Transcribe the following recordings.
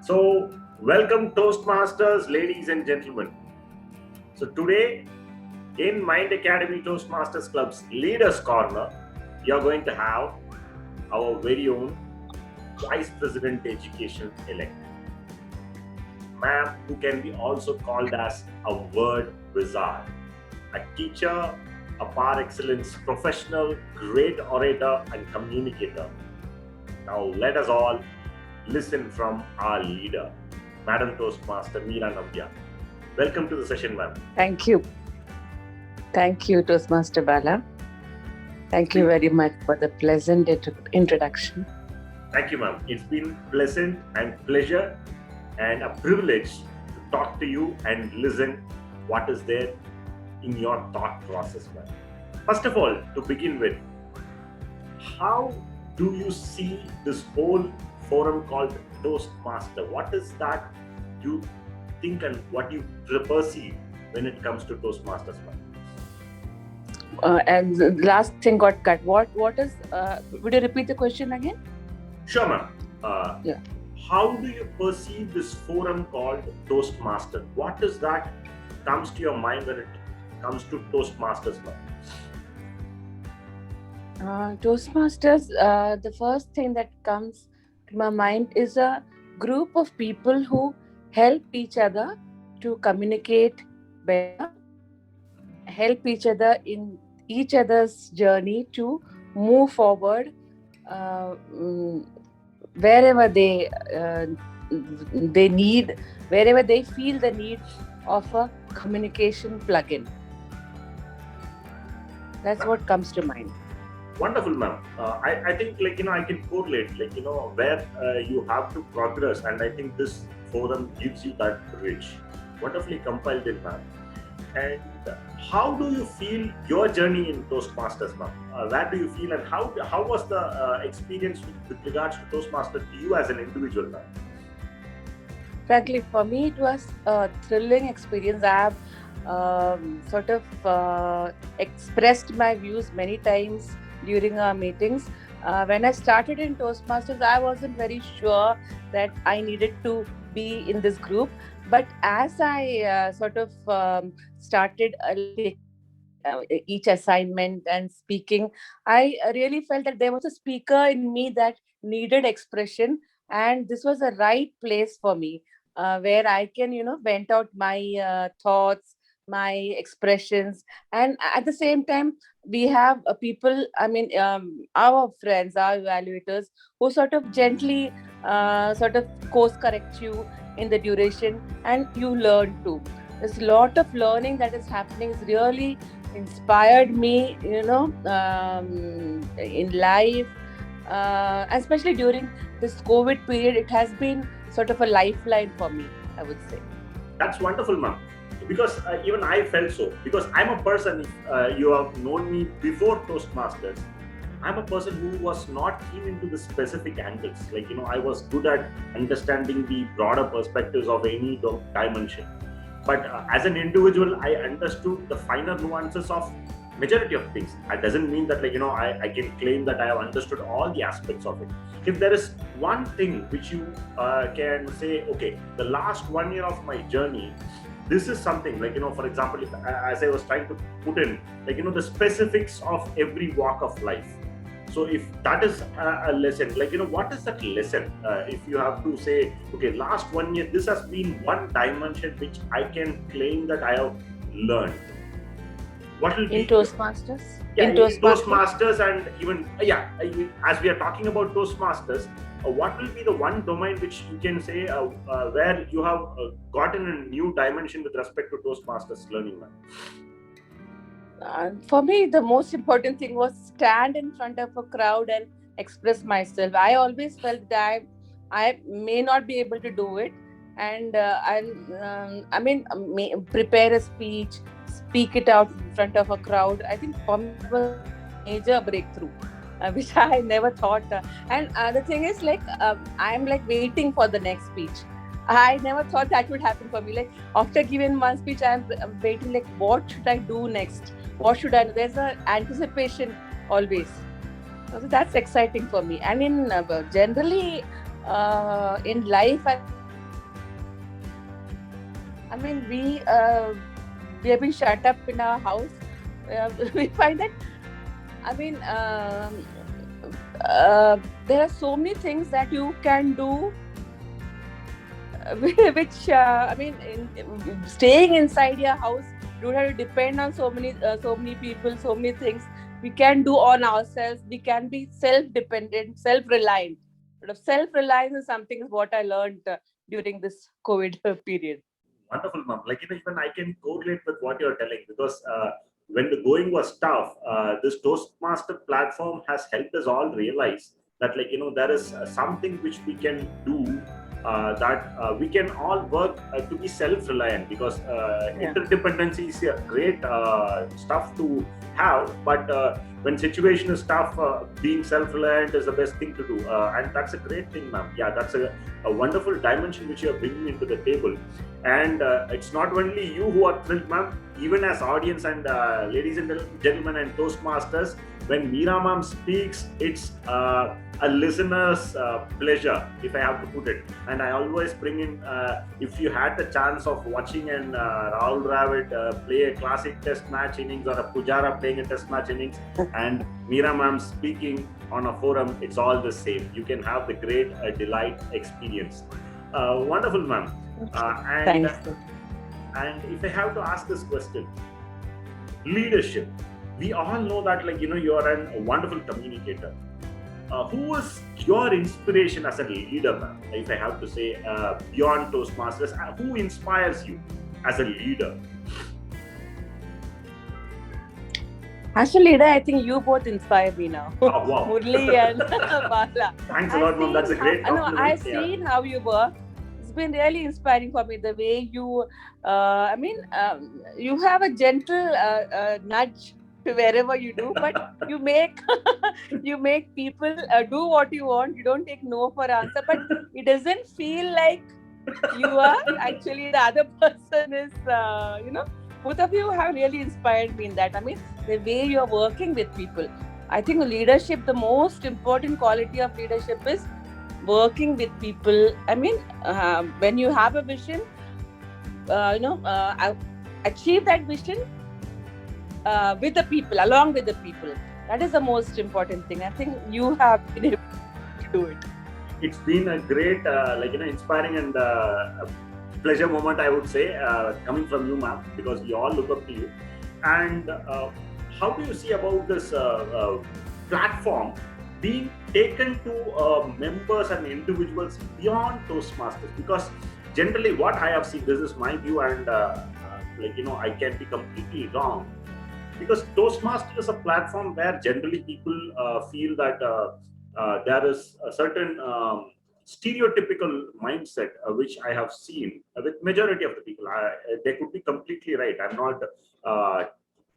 So, welcome Toastmasters, ladies and gentlemen. So, today in Mind Academy Toastmasters Club's Leaders Corner, we are going to have our very own Vice President Education elect, ma'am, who can be also called as a word wizard, a teacher, a par excellence professional, great orator, and communicator. Now, let us all listen from our leader, Madam Toastmaster Meera Navya. Welcome to the session, ma'am. Thank you. Thank you, Toastmaster Bala. Thank you very much for the pleasant introduction. Thank you, ma'am. It's been pleasant and pleasure and a privilege to talk to you and listen what is there in your thought process, ma'am. First of all, to begin with, how do you see this whole forum called Toastmaster? What is that you think and what you perceive when it comes to Toastmasters, ma'am? And the last thing got cut. What is? Would you repeat the question again? Sure, ma'am. Yeah. How do you perceive this forum called Toastmaster? What is that comes to your mind when it comes to Toastmasters, ma'am? Toastmasters, the first thing that comes to my mind is a group of people who help each other to communicate better, help each other in each other's journey to move forward wherever they need, wherever they feel the need of a communication plugin. That's what comes to mind. Wonderful, ma'am. I think I can correlate where you have to progress, and I think this forum gives you that bridge. Wonderfully compiled it, ma'am. And how do you feel your journey in Toastmasters, ma'am? Where do you feel, and how was the experience with regards to Toastmasters to you as an individual, ma'am? Frankly, for me, it was a thrilling experience. I have sort of expressed my views many times during our meetings. When I started in Toastmasters, I wasn't very sure that I needed to be in this group. But as I started taking each assignment and speaking, I really felt that there was a speaker in me that needed expression, and this was the right place for me, where I can, vent out my thoughts, my expressions, and at the same time, we have people. I mean, our friends, our evaluators, who sort of gently, sort of course correct you in the duration, and you learn too. There's a lot of learning that is happening. It's really inspired me, in life, especially during this COVID period. It has been sort of a lifeline for me, I would say. That's wonderful, ma'am. Because even I felt so. Because I'm a person, if you have known me before Toastmasters, I'm a person who was not keen into the specific angles. I was good at understanding the broader perspectives of any dimension. But as an individual, I understood the finer nuances of majority of things. That doesn't mean that I can claim that I have understood all the aspects of it. If there is one thing which you can say, okay, the last 1 year of my journey, this is something for example, if, as I was trying to put in the specifics of every walk of life. So if that is a lesson, what is that lesson? If you have to say, okay, last 1 year, this has been one dimension which I can claim that I have learned. What will be in Toastmasters? Yeah, in Toastmasters, and even as we are talking about Toastmasters, what will be the one domain which you can say where you have gotten a new dimension with respect to Toastmasters learning, man? For me, the most important thing was stand in front of a crowd and express myself. I always felt that I may not be able to do it, and prepare a speech, speak it out in front of a crowd. I think for me it was a major breakthrough, which I never thought. And the thing is, I'm waiting for the next speech. I never thought that would happen for me. After giving one speech, I'm waiting. What should I do next? What should I do? There's an anticipation always. So that's exciting for me. And in generally in life, I I mean, we have been shut up in our house. We find that, I mean, there are so many things that you can do, which I mean, staying inside your house, you don't have to depend on so many people, so many things. We can do on ourselves. We can be self-dependent, self-reliant. Sort of self-reliance is something is what I learned during this COVID period. Wonderful, ma'am. Like, even I can correlate with what you're telling, because when the going was tough, this Toastmaster platform has helped us all realize that, like, there is something which we can do, that we can all work to be self-reliant, because Yeah. interdependency is a great stuff to have, but when situation is tough, being self-reliant is the best thing to do, and that's a great thing, ma'am. Yeah, that's a wonderful dimension which you are bringing into the table. And it's not only you who are thrilled, ma'am. Even as audience and ladies and gentlemen and Toastmasters, when Meera ma'am speaks, it's a listener's pleasure, if I have to put it. And I always bring in, if you had the chance of watching an Rahul Dravid play a classic test match innings, or a Pujara playing a test match innings, and Meera ma'am speaking on a forum, it's all the same. You can have the great delight experience. Wonderful, ma'am. And Thanks. if I have to ask this question, leadership. We all know that, like, you are a wonderful communicator. Who was your inspiration as a leader, ma'am? If I have to say, beyond Toastmasters, who inspires you as a leader? As a leader, I think you both inspire me now. Oh, wow. Murli and Bala. Thanks a lot, ma'am. That's a great compliment. I've seen how you work. It's been really inspiring for me, the way you, you have a gentle nudge to wherever you do, but you make you make people do what you want. You don't take no for answer, but it doesn't feel like you are actually the other person is, both of you have really inspired me in that. I mean, the way you're working with people. I think leadership, the most important quality of leadership is working with people. I mean, when you have a vision, achieve that vision with the people, along with the people. That is the most important thing. I think you have been able to do it. It's been a great, inspiring and pleasure moment, I would say, coming from you, ma'am, because we all look up to you. And how do you see about this platform being taken to members and individuals beyond Toastmasters? Because generally, what I have seen, this is my view, and I can be completely wrong. Because Toastmasters is a platform where generally people feel that there is a certain stereotypical mindset which I have seen with majority of the people. They could be completely right. I'm not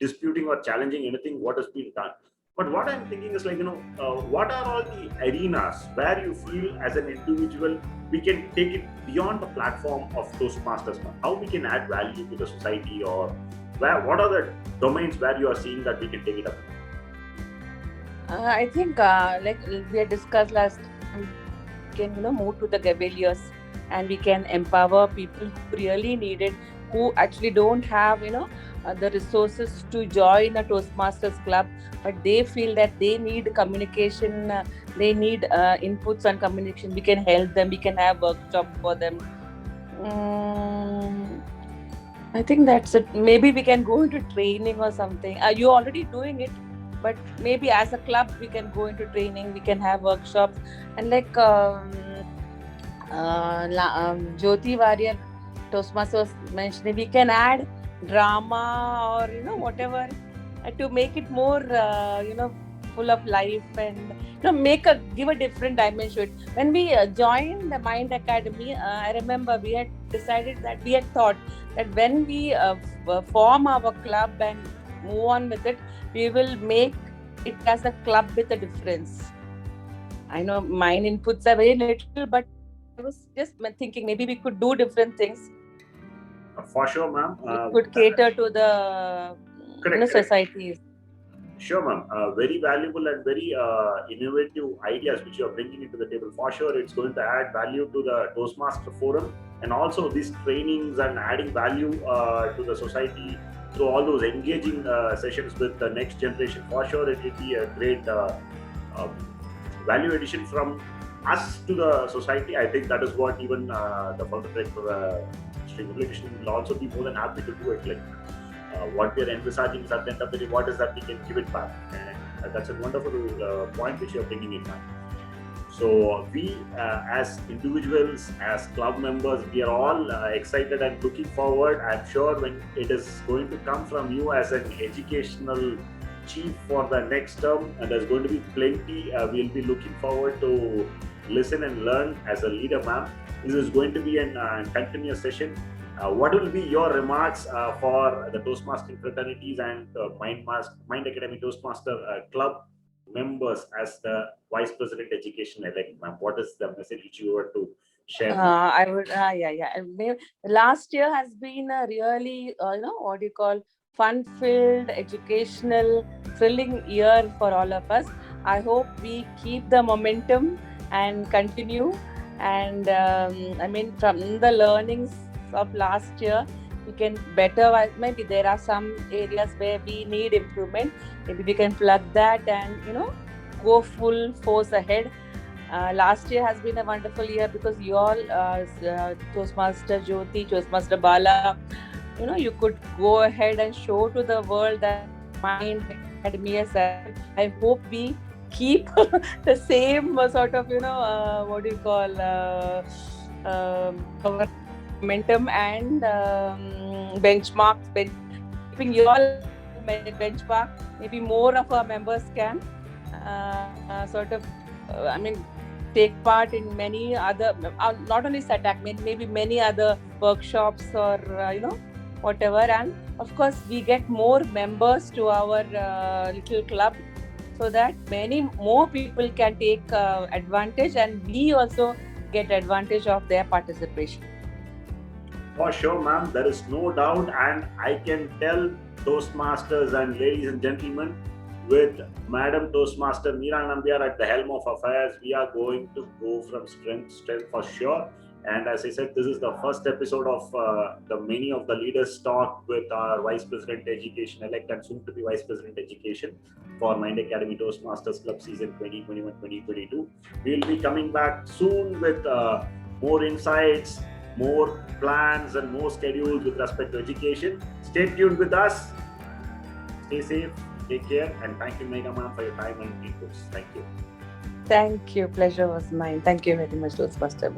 disputing or challenging anything what has been done. But what I'm thinking is, what are all the arenas where you feel as an individual we can take it beyond the platform of Toastmasters? How we can add value to the society, or what are the domains where you are seeing that we can take it up? I think, like we had discussed last time, we can move to the Gabeliers, and we can empower people who really need it, who actually don't have the resources to join a Toastmasters club, but they feel that they need communication, they need inputs on communication. We can help them. We can have workshops for them. I think that's it. Maybe we can go into training or something. Are you already doing it? But maybe as a club we can go into training, we can have workshops, and like Jyoti Warrior Toastmaster was mentioning, we can add drama or whatever to make it more full of life, and give a different dimension. When we joined the Mind Academy, I remember we had decided that we had thought that when we form our club and move on with it, we will make it as a club with a difference. I know mine inputs are very little, but I was just thinking maybe we could do different things. For sure, ma'am. It could cater to the societies. Sure, ma'am. Very valuable and very innovative ideas which you are bringing into the table. For sure, it's going to add value to the Toastmaster Forum, and also these trainings and adding value to the society through all those engaging sessions with the next generation. For sure, it will be a great um, value addition from us to the society. I think that is what even the founder director, Sri Murali Krishnan, will also be more than happy to do it. Like what we're envisaging is at the end of the day, what is that we can give it back, and that's a wonderful point which you're bringing in now. So we, as individuals, as club members, we are all excited and looking forward. I'm sure when it is going to come from you as an educational chief for the next term, and there's going to be plenty. We'll be looking forward to listen and learn as a leader, ma'am. This is going to be a continuous session. What will be your remarks for the Toastmastering fraternities and Mind Academy Toastmaster Club members as the Vice President Education elect, ma'am? What is the message which you were to share? I would, yeah. Last year has been a really, what do you call, fun-filled, educational, thrilling year for all of us. I hope we keep the momentum and continue. And from the learnings of last year, we can better. Maybe there are some areas where we need improvement. Maybe we can plug that and go full force ahead. Last year has been a wonderful year because you all, Toastmaster Jyoti, Toastmaster Bala, you could go ahead and show to the world that Mind Academy as well. I hope we keep the same sort of, what do you call, our momentum and benchmarks, keeping you all benchmark. Maybe more of our members can take part in many other, not only SATAC, maybe many other workshops or whatever. And of course, we get more members to our little club, so that many more people can take advantage, and we also get advantage of their participation. For sure, ma'am. There is no doubt, and I can tell Toastmasters and ladies and gentlemen, with Madam Toastmaster Meera Nambiar at the helm of affairs, we are going to go from strength to strength for sure. And as I said, this is the first episode of the many of the leaders talk with our Vice President Education elect and soon to be Vice President Education for Mind Academy Toastmasters Club season 2021-2022. We will be coming back soon with more insights, more plans, and more schedules with respect to education. Stay tuned with us. Stay safe. Take care, and thank you, Megha ma'am, for your time and inputs. Thank you. Thank you. Pleasure was mine. Thank you very much, Toastmaster.